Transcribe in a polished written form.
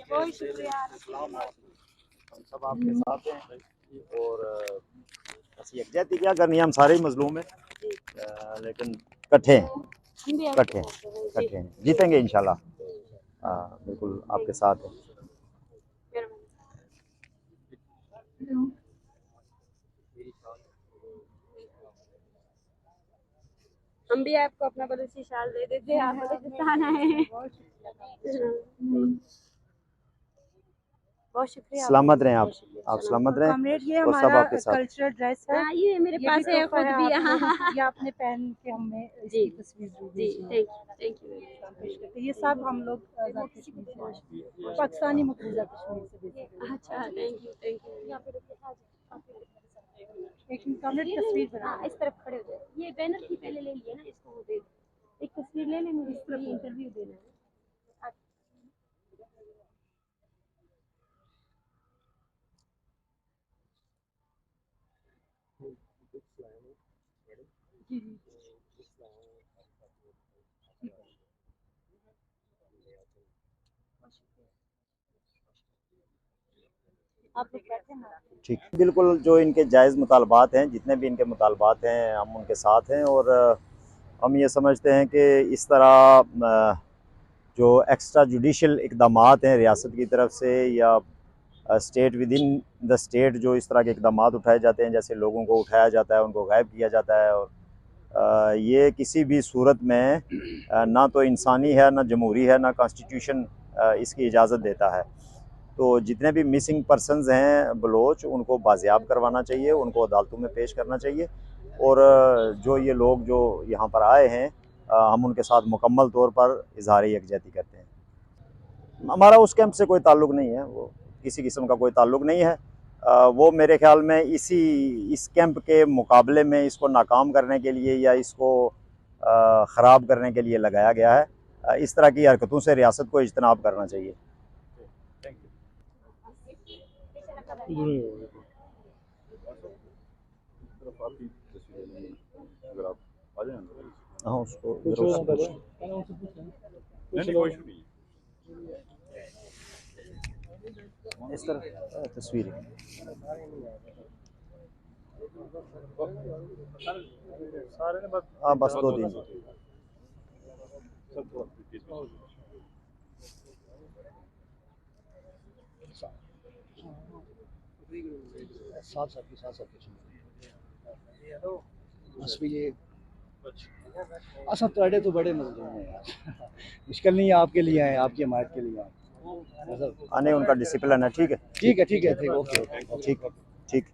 बहुत शुक्रिया। हम सब आपके साथ हैं और बस यकजहती क्या करनी है, हम सारे ही मजलूम हैं लेकिन इकट्ठे हैं, जीतेंगे इंशाल्लाह। बिल्कुल आपके साथ हैं। हम भी आपको अपना बलूची शाल दे देते, आप बलूचिस्तान आए। बहुत शुक्रिया। सलामत रहें आप सलामत रहें। कॉमरेड, ये और सब हमारा आपके साथ। कल्चरल ड्रेस है। ये मेरे पास है खुद भी। ये आपने पहन के हमें इसकी तस्वीर दी। Thank you. ये सब हम लोग आज़ाद कश्मीर से, पाकिस्तानी मकबूजा कश्मीर से बेसिकली। अच्छा, थैंक यू। लेकिन कॉमरेड तस्वीर बना इस तरफ खड़े हो जाए। ये बैनर की पहले ले लिए ना, इसको वो दे दो। एक तस्वीर ले लें, मुझे इस तरफ इंटरव्यू देना है। ठीक, बिल्कुल जो इनके जायज़ मुतालबात हैं, जितने भी इनके मुतालबात हैं हम उनके साथ हैं। और हम ये समझते हैं कि इस तरह जो एक्स्ट्रा जुडिशल इक़दामात हैं रियासत की तरफ से या state with in the state, जो इस तरह के इक़दामात उठाए जाते हैं, जैसे लोगों को उठाया जाता है, उनको गायब किया जाता है, और ये किसी भी सूरत में ना तो इंसानी है, ना जमहूरी है, ना कॉन्स्टिट्यूशन इसकी इजाज़त देता है। तो जितने भी मिसिंग पर्सनस हैं बलोच, उनको बाजियाब करवाना चाहिए, उनको अदालतों में पेश करना चाहिए। और जो ये लोग जो यहाँ पर आए हैं, हम उनके साथ मुकम्मल तौर पर इजहार यकजहती करते हैं। हमारा उस कैंप से कोई ताल्लुक़ नहीं है, वो किसी किस्म का कोई ताल्लुक़ नहीं है। वो मेरे ख़्याल में इस कैंप के मुकाबले में इसको नाकाम करने के लिए या इसको ख़राब करने के लिए लगाया गया है। इस तरह की हरकतों से रियासत को इज्तनाब करना चाहिए। अगर आप आ जाए हाँ, उसको इस तरह तस्वीर हाँ, बस 2 दिन। साथ बस भी ये असल तड़े तो बड़े मजलूम हैं यार। मुश्किल नहीं है, आपके लिए आए, आपकी हमायत के लिए आए। आने उनका डिसिप्लिन है। ठीक है, ठीक है, ओके। ठीक।